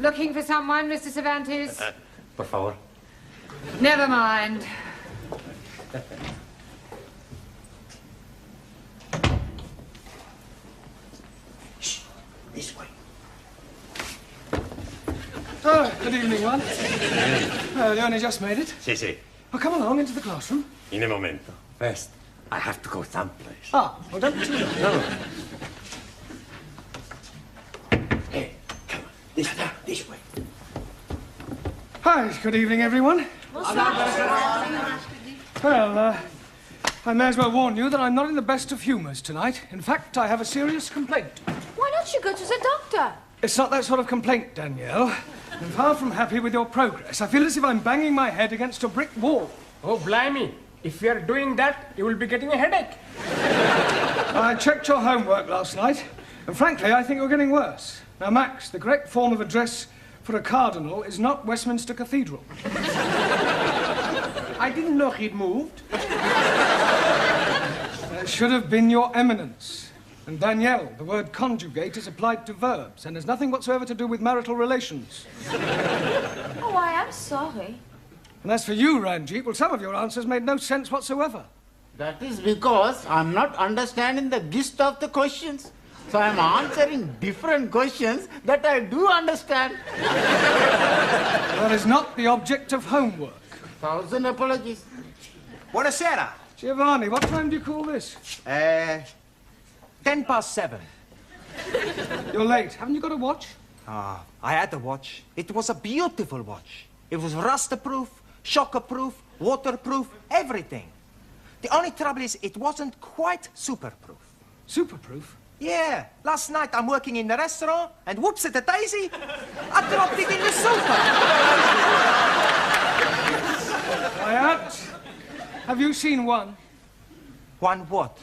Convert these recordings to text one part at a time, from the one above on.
Looking for someone, Mr. Cervantes? Por favor. Never mind. Shh, this way. Oh, good evening, one. You only just made it? Sí, sí. Well, come along into the classroom. In a momento. First, I have to go someplace. Ah, well, don't be too long. No. Hey, come on. This way. Hi, good evening, everyone. Well, I may as well warn you that I'm not in the best of humours tonight. In fact, I have a serious complaint. Why don't you go to the doctor? It's not that sort of complaint, Danielle. I'm far from happy with your progress. I feel as if I'm banging my head against a brick wall. Oh, blimey. If you are doing that, you will be getting a headache. I checked your homework last night, and frankly, I think you're getting worse. Now, Max, the correct form of address for a cardinal is not Westminster Cathedral. I didn't know he'd moved. It should have been Your Eminence. And Danielle, the word conjugate is applied to verbs and has nothing whatsoever to do with marital relations. Oh, I am sorry. And as for you, Ranjit, well, some of your answers made no sense whatsoever. That is because I'm not understanding the gist of the questions. So I'm answering different questions that I do understand. That is not the object of homework. 1,000 apologies. Buonasera. Giovanni, what time do you call this? 7:10. You're late. Haven't you got a watch? Ah, I had a watch. It was a beautiful watch. It was rust-proof, shock-proof, waterproof, everything. The only trouble is it wasn't quite super-proof. Super-proof? Yeah. Last night I'm working in the restaurant and whoops-a-daisy, I dropped it in the sofa. Quiet. Have you seen one? One what?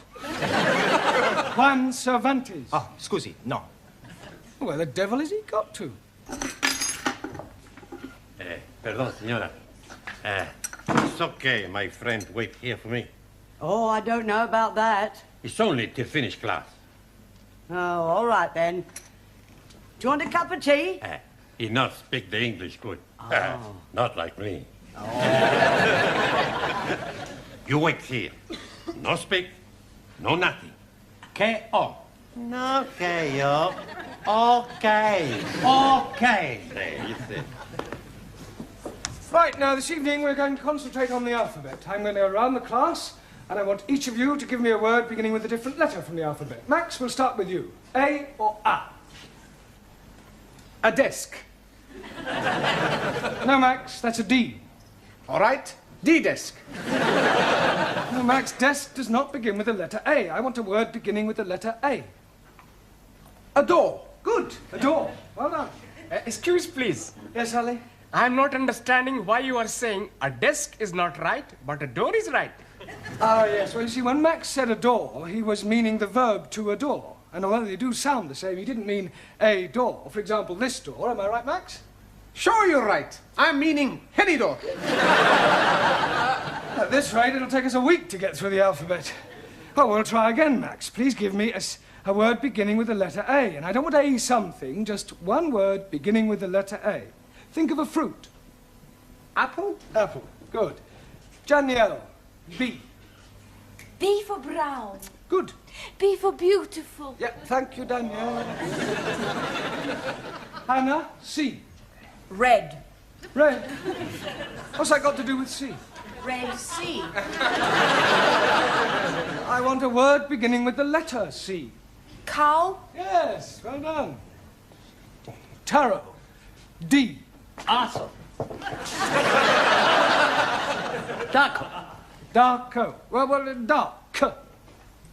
Juan Cervantes. Oh, scusi, no. Where the devil has he got to? Perdón, señora. It's okay, my friend. Wait here for me. Oh, I don't know about that. It's only till finish class. Oh, all right then. Do you want a cup of tea? He not speak the English good. Not like me. Oh. You wait here. No speak, no nothing. K.O. Okay, yo. Okay. Okay. There, you see. Right, now this evening we're going to concentrate on the alphabet. I'm going to go around the class and I want each of you to give me a word beginning with a different letter from the alphabet. Max, we'll start with you. A or A? A desk. No, Max, that's a D. All right. D-desk. No, Max, desk does not begin with the letter A. I want a word beginning with the letter A. A door. Good, a door. Well done. Excuse, please. Yes, Ali? I'm not understanding why you are saying a desk is not right, but a door is right. Ah, yes. Well, you see, when Max said adore, he was meaning the verb to adore. And although they do sound the same, he didn't mean a door. For example, this door. Am I right, Max? Sure, you're right. I'm meaning any door. At this rate, it'll take us a week to get through the alphabet. Oh, we'll try again, Max. Please give me a word beginning with the letter A. And I don't want A something, just one word beginning with the letter A. Think of a fruit. Apple? Apple. Good. Danielle. B. B for brown. Good. B for beautiful. Yeah, thank you, Danielle. Hannah. C. Red. Red. What's that got to do with C? Red C. I want a word beginning with the letter C. Cow. Yes, well done. Tarot. D. Awesome. Darko. Darko. Well, dark.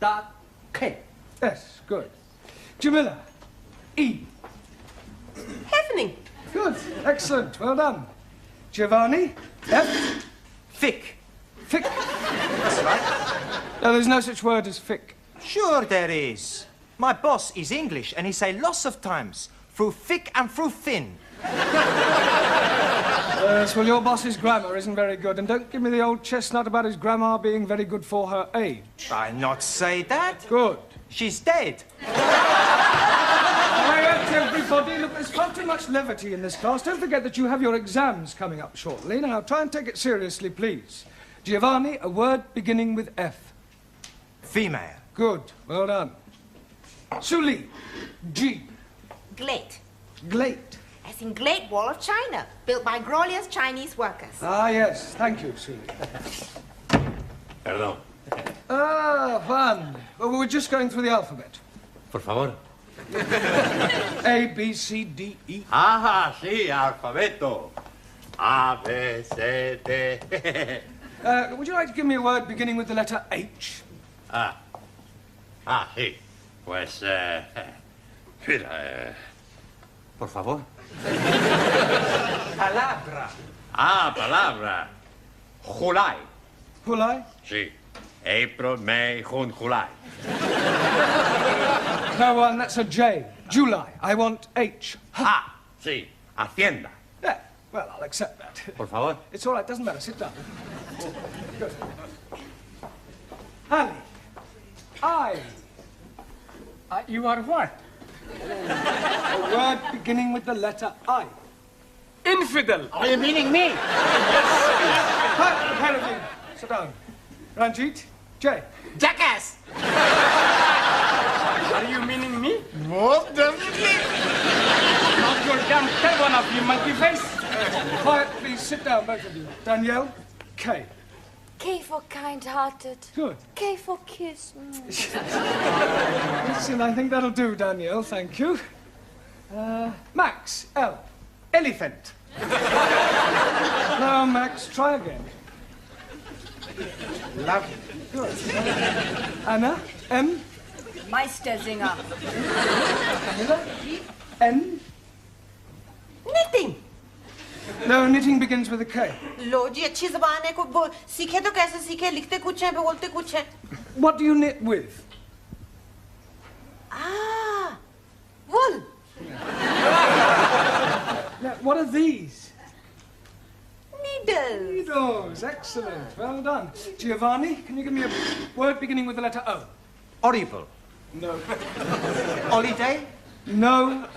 Dark. K. Yes, good. Jamila. E. Hefning. Good. Excellent. Well done. Giovanni. F. Thick. Thick. That's right. No, there's no such word as thick. Sure there is. My boss is English and he say lots of times, through thick and through thin. Yes, well, your boss's grammar isn't very good, and don't give me the old chestnut about his grandma being very good for her age. I not say that. Good. She's dead. I have everybody. Look, there's far too much levity in this class. Don't forget that you have your exams coming up shortly. Now, try and take it seriously, please. Giovanni, a word beginning with F. Female. Good. Well done. Suli, G. Glate, Glate. as in Great Wall of China, built by glorious Chinese workers. Ah, yes. Thank you, Suli. Perdón. Ah, Juan. Well, we were just going through the alphabet. Por favor. A, B, C, D, E. Ah, sí, alfabeto. A, B, C, D. Would you like to give me a word beginning with the letter H? Sí. Pues, mira, por favor. Palabra. Palabra. July. Hulai? Sí. April, May, June, July. No, Juan, that's a J. July. I want H. Sí. Hacienda. Yeah, well, I'll accept that. Por favor. It's all right, doesn't matter. Sit down. Good. Ali. I. You are what? A word beginning with the letter I. Infidel. Are you meaning me? Hi, pair of you. Sit down. Ranjit. J. Jackass! Are you meaning me? Most definitely. Not your damn tail one of you, monkey face. Quiet, please. Sit down, both of you. Danielle. K. K for kind-hearted. Good. K for kiss. Listen, I think that'll do, Danielle. Thank you. Max. L. Elephant. No, Max. Try again. Lovely. Good. Anna. M. Meistersinger. Camilla. N. Knitting. No, knitting begins with a K. लो जी अच्छी ज़बान है को सीखे तो कैसे सीखे लिखते कुछ हैं बोलते कुछ हैं What do you knit with? wool Now, what are these? needles Needles. Excellent. Well done. Giovanni, can you give me a word beginning with the letter O? Horrible. No. Holiday. No.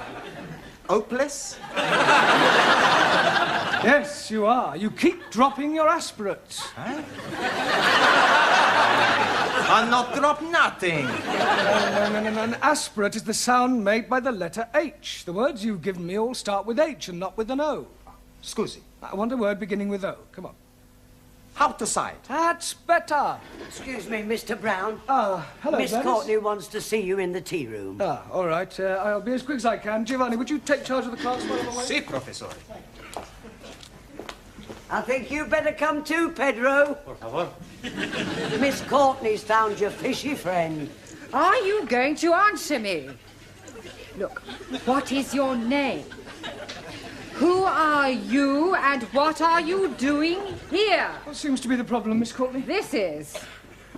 Hopeless. Yes, you are. You keep dropping your aspirates. I'll not drop nothing. No. An aspirate is the sound made by the letter H. The words you've given me all start with H and not with an O. Scusi. I want a word beginning with O. Come on. How to side? That's better. Excuse me, Mr. Brown. Hello, Miss Gladys. Courtney wants to see you in the tea room. All right. I'll be as quick as I can. Giovanni, would you take charge of the class while I'm away? Si, professor. I think you better come too, Pedro. Por favor. Miss Courtney's found your fishy friend. Are you going to answer me? Look, what is your name? Who are you and what are you doing here? What seems to be the problem, Miss Courtney? This is.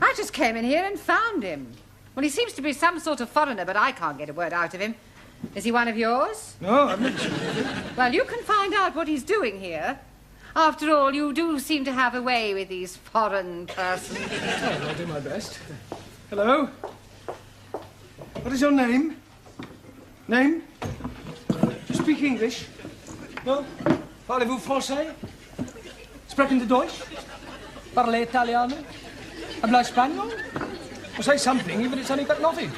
I just came in here and found him. Well, he seems to be some sort of foreigner, but I can't get a word out of him. Is he one of yours? No, I've never seen him. Well, you can find out what he's doing here. After all, you do seem to have a way with these foreign persons. Oh, I'll do my best. Hello? What is your name? Name? You speak English? No? Parlez-vous français? Sprechen Sie Deutsch? Parlez Italiano? Habla español? Well, say something, even if it's only got nothing.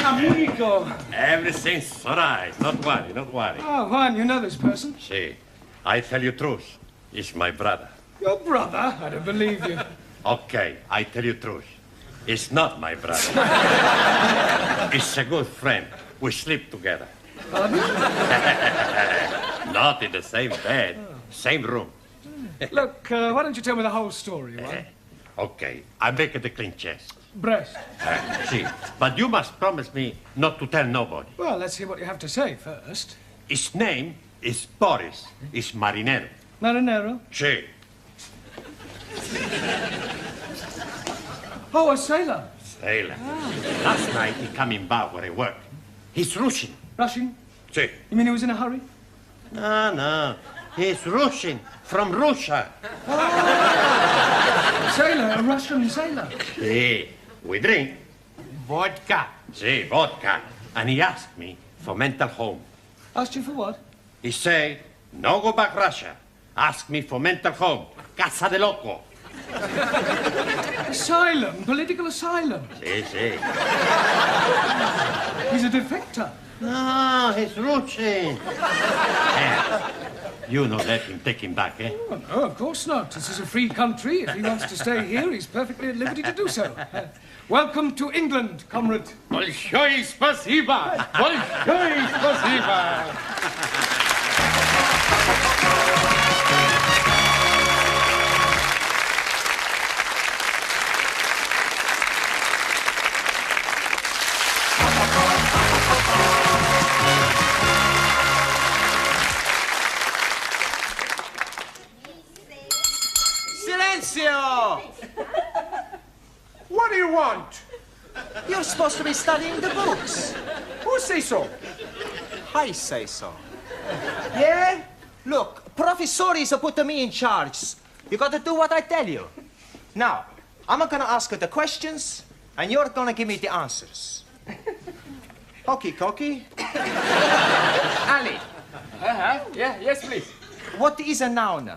Amigo. Everything's all right. Not worry, not worry. Oh, Juan, you know this person? See, I tell you truth. He's my brother. Your brother? I don't believe you. Okay, I tell you truth. He's not my brother. He's a good friend. We sleep together. Not in the same bed, same room. Look, why don't you tell me the whole story, Juan? Okay, I make it a clean chest. Breast. See, but you must promise me not to tell nobody. Well, let's hear what you have to say first. His name is Boris. He's marinero. Marinero? Sí. Oh, a sailor. Sailor. Last night he come in bar where I work. He's Russian. Russian? Sí. You mean he was in a hurry? No. He's Russian. From Russia. Sailor, a Russian sailor. Sí. We drink vodka. Sí, vodka. and he asked me for mental home. Asked you for what? He say, no go back Russia. Ask me for mental home. Casa de loco. Asylum, political asylum. Si, si. He's a defector. No, he's Rucci. You no let him take him back, eh? Oh, no, of course not. This is a free country. If he wants to stay here, he's perfectly at liberty to do so. Welcome to England, comrade. Большое спасибо! Большое спасибо! Silencio! What do you want? You're supposed to be studying the books. Who say so? I say so. Yeah? Look, professores are putting me in charge. You gotta do what I tell you. Now, I'm gonna ask you the questions, and you're gonna give me the answers. Hokey cokey. Ali. Yeah, yes, please. What is a noun?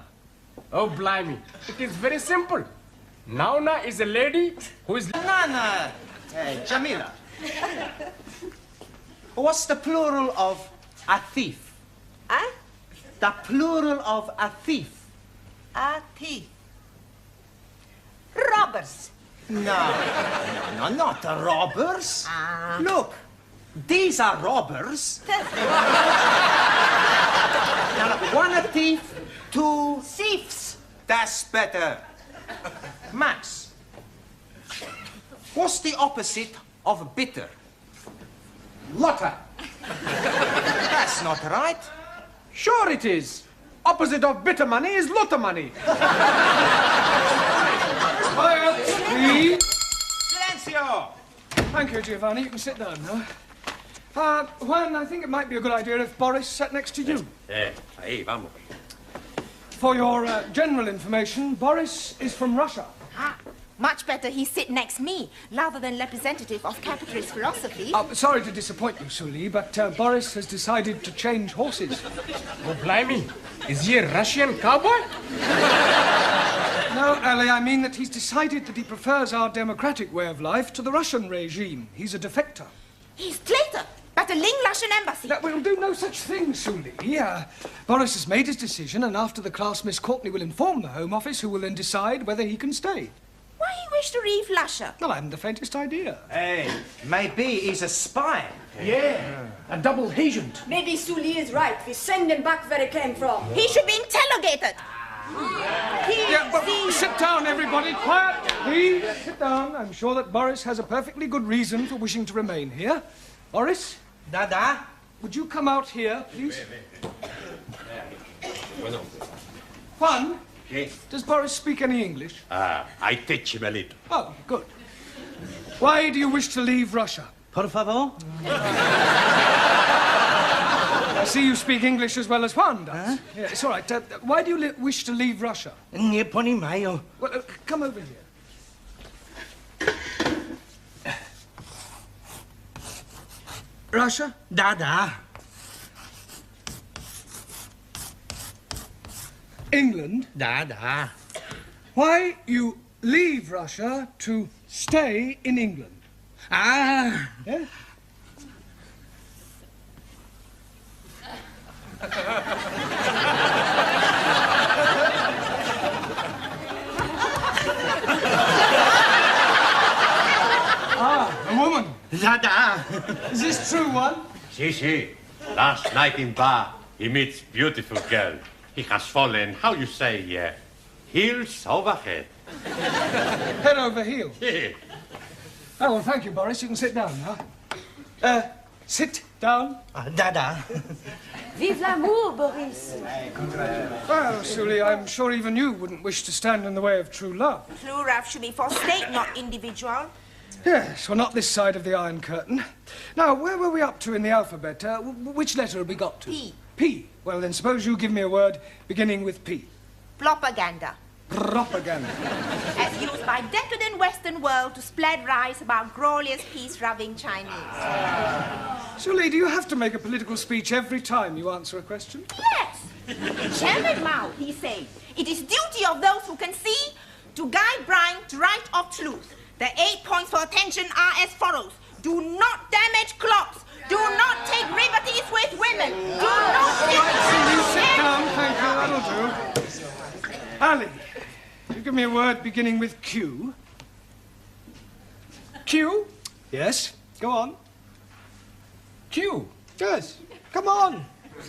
Oh, blimey. It is very simple. Nauna is a lady who is... Nana. Jamila. What's the plural of a thief? Huh? The plural of a thief. A thief. Robbers. No, not the robbers. Look, these are robbers. Now, look, one a thief, two Thieves. That's better. Max, what's the opposite of bitter? Lotter. That's not right. Sure it is. Opposite of bitter money is lotter money. Quiet, please. Silencio! Thank you, Giovanni. You can sit down now. Juan, I think it might be a good idea if Boris sat next to you. Ahí, vamos. For your general information, Boris is from Russia. Ah, much better he sit next me, rather than representative of capitalist philosophy. Sorry to disappoint you, Sully, but Boris has decided to change horses. Oh, blimey. Is he a Russian cowboy? No, Ali, I mean that he's decided that he prefers our democratic way of life to the Russian regime. He's a defector. He's traitor, but a Ling Russian embassy. That will do no such thing, Sully. Boris has made his decision, and after the class, Miss Courtney will inform the Home Office, who will then decide whether he can stay. Why he wish to leave Russia? Well, I haven't the faintest idea. Hey, maybe he's a spy. Yeah, a double agent. Maybe Sully is right. We send him back where he came from. He should be interrogated. Sit down, everybody. Quiet, please. Sit down. I'm sure that Boris has a perfectly good reason for wishing to remain here. Boris? Dada? Would you come out here, please? Juan? Does Boris speak any English? I teach him a little. Oh, good. Why do you wish to leave Russia? Por favor? I see you speak English as well as Juan does. Yeah, it's all right. Why do you wish to leave Russia? Nie poнимаю. Well, come over here. Russia? Dada. England? Dada. Why you leave Russia to stay in England? Ah. Yeah? A woman. Dada. Is this true, one? Si. Last night in bar, he meets beautiful girl. He has fallen, how you say, heels over head. Head over heels. Yeah. Oh, well, thank you, Boris. You can sit down now. Sit down. Dada. Vive l'amour, Boris. Well, Sully, I'm sure even you wouldn't wish to stand in the way of true love. True love should be for state, not individual. Yes, well, not this side of the Iron Curtain. Now, where were we up to in the alphabet? Which letter have we got to? P. P. Well, then suppose you give me a word beginning with P. Propaganda. Propaganda. As used by decadent Western world to spread lies about glorious peace-loving Chinese. Sully, do you have to make a political speech every time you answer a question? Yes. Chairman Mao, he said, it is duty of those who can see to guide Brian to right of truth. The 8 points for attention are as follows. Do not damage clocks. Do not take liberties with women. Do not... Sit down, thank you, that'll do. Ali, you give me a word beginning with Q. Q? Yes, go on. Q. Yes, come on.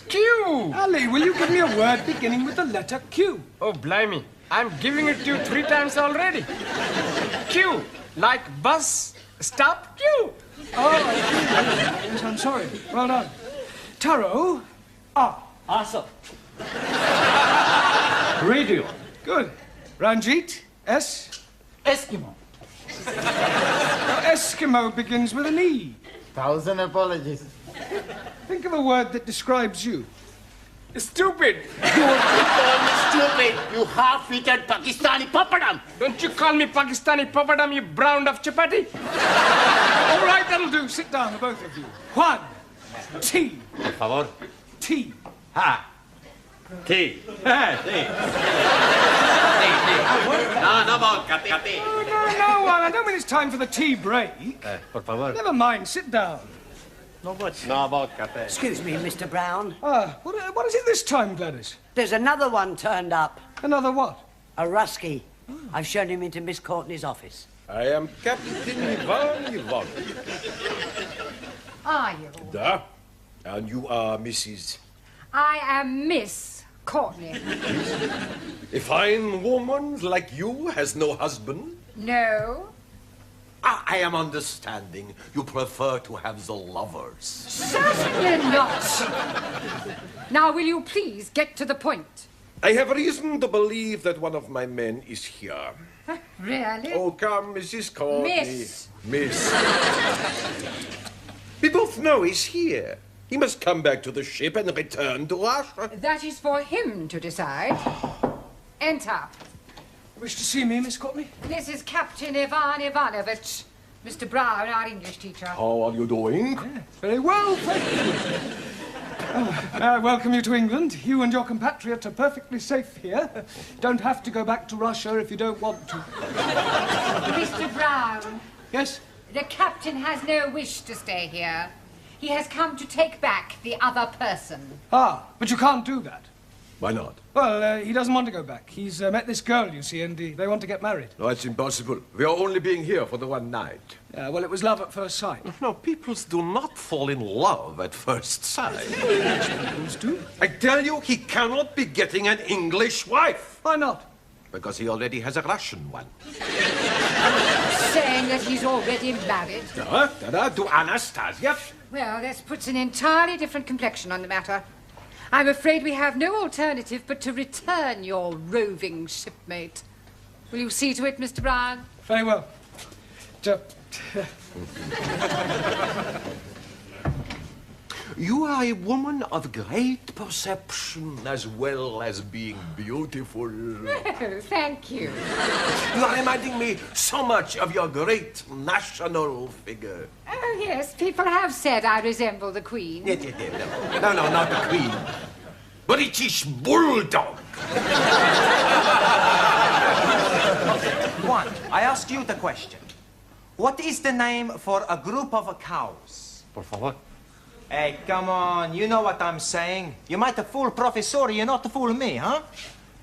Q. Ali, will you give me a word beginning with the letter Q? Oh, blimey. I'm giving it to you 3 times already. Q. Like bus, stop, Q. Oh, yes, I'm sorry. Well done. Taro, R. Answer. Radio. Good. Ranjit, S. Eskimo. Now, Eskimo begins with an E. 1,000 apologies. Think of a word that describes you. Stupid. You call me stupid, you half-witted Pakistani papadam. Don't you call me Pakistani papadam, you brown of chapati. All right, that'll do. Sit down, the both of you. Juan, T. Por favor. T. Ha. Tea. Tea. No vodka, tea. No, Juan, I don't mean it's time for the tea break. Por favor. Never mind, sit down. No vodka, tea. Excuse me, Mr. Brown. What is it this time, Gladys? There's another one turned up. Another what? A Rusky. I've shown him into Miss Courtney's office. I am Captain Ivan Ivan. Are you? Da. And you are Mrs. I am Miss Courtney. A fine woman like you has no husband? No. I am understanding you prefer to have the lovers. Certainly not. Now, will you please get to the point? I have reason to believe that one of my men is here. Really? Oh, come, Mrs. Courtney. Miss. Miss. We both know he's here. He must come back to the ship and return to Russia. That is for him to decide. Enter. Wish to see me, Miss Courtney? This is Captain Ivan Ivanovich. Mr. Brown, our English teacher. How are you doing? Yes, very well, thank you. I welcome you to England. You and your compatriot are perfectly safe here. Don't have to go back to Russia if you don't want to. Mr. Brown. Yes? The captain has no wish to stay here. He has come to take back the other person. Ah, but you can't do that. Why not? Well, he doesn't want to go back. He's met this girl, you see, and they want to get married. No, it's impossible. We are only being here for the one night. Well, it was love at first sight. No, people do not fall in love at first sight. People do. I tell you, he cannot be getting an English wife. Why not? Because he already has a Russian one. Saying that he's already married? To Anastasia. Well, this puts an entirely different complexion on the matter. I'm afraid we have no alternative but to return your roving shipmate. Will you see to it, Mr. Brown? Very well. You are a woman of great perception as well as being beautiful. Oh, thank you. You are reminding me so much of your great national figure. Oh, yes, people have said I resemble the Queen. No, not the Queen. British Bulldog. Juan, I ask you the question. What is the name for a group of cows? Por favor. Hey, come on, you know what I'm saying. You might have fooled Professor, you not to fool me, huh?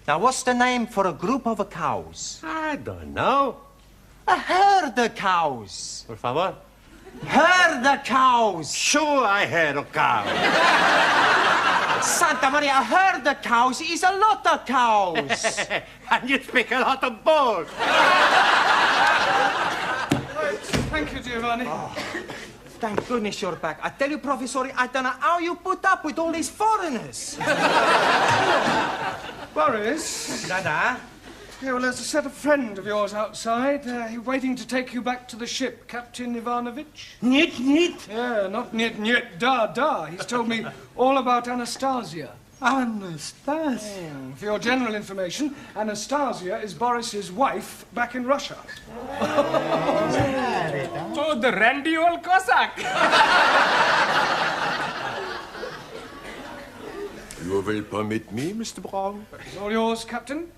Now, what's the name for a group of cows? I don't know. A herd of cows. Por favor. Herd of cows. Sure, I heard a cow. Santa Maria, a herd of cows is a lot of cows. And you speak a lot of bull. Thank you, Giovanni. Oh, thank goodness you're back. I tell you, Professor, I don't know how you put up with all these foreigners. Boris? Dada? Yeah, well, there's a set of friend of yours outside. He's waiting to take you back to the ship, Captain Ivanovich. Niet. Yeah, not niet, da. He's told me all about Anastasia. Anastasia? For your general information, Anastasia is Boris's wife back in Russia. Oh, the randy old Cossack. You will permit me, Mr. Brown? It's all yours, Captain.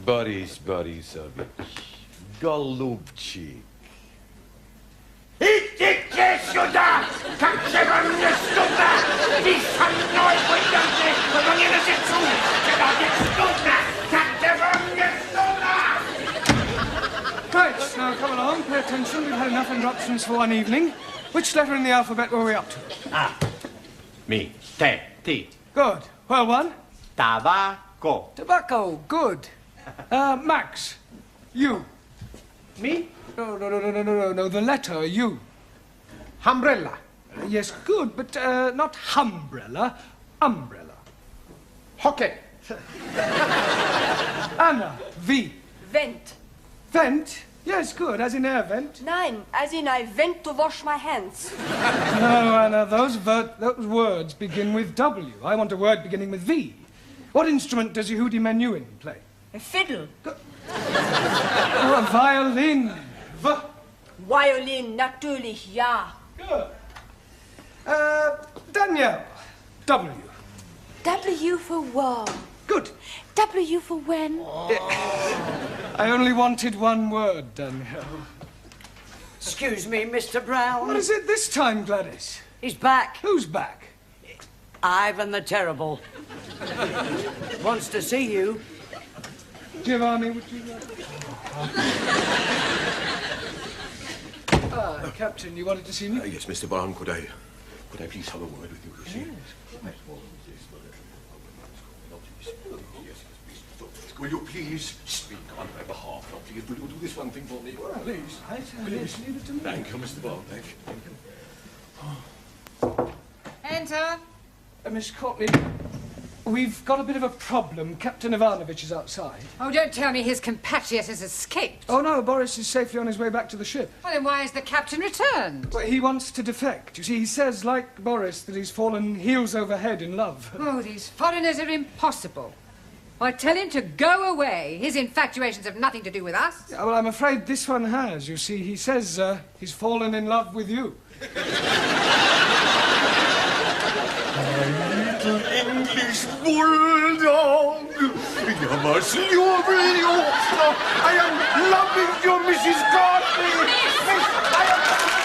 Boris Borisovich, Golubчик. Идите сюда! Как же вам не стыдно? Вы со мной пойдете, но не на сецу! Когда не стыдно! Как же вам не стыдно? Right, now come along, pay attention. We've had enough interruptions for one evening. Which letter in the alphabet were we up to? Me, te, ti. Good. Well one. Tabaco. Tobacco. Good. Max. You. Me? No, the letter U. Umbrella. Yes, good, but not humbrella, umbrella. Hockey. Anna, V. Vent. Vent? Yes, good, as in air vent. Nein, as in I went to wash my hands. No, Anna, those words begin with W. I want a word beginning with V. What instrument does Yehudi Menuhin play? A fiddle. Oh, a violin. V. Violin, natürlich, ja. Good. Danielle. W. W for war. Good. W for when. I only wanted one word, Danielle. Excuse me, Mr. Brown. What is it this time, Gladys? He's back. Who's back? Ivan the Terrible. Wants to see you. Giovanni, would you Captain, you wanted to see me? Yes, Mr. Brown, could I please have a word with you? Will you please speak on my behalf? Now, please, will you do this one thing for me? Please. Please, leave it to me. Thank you, Mr. Brown. Thank you. Enter. Miss Courtney, we've got a bit of a problem. Captain Ivanovich is outside. Oh, don't tell me his compatriot has escaped. Oh, no, Boris is safely on his way back to the ship. Well, then why has the captain returned? Well, he wants to defect. You see, he says, like Boris, that he's fallen heels over head in love. Oh, these foreigners are impossible. I tell him to go away. His infatuations have nothing to do with us. Yeah, well, I'm afraid this one has. You see, he says he's fallen in love with you. Little English bulldog. You must love me. I am loving you, Mrs. Courtney. Miss, I am...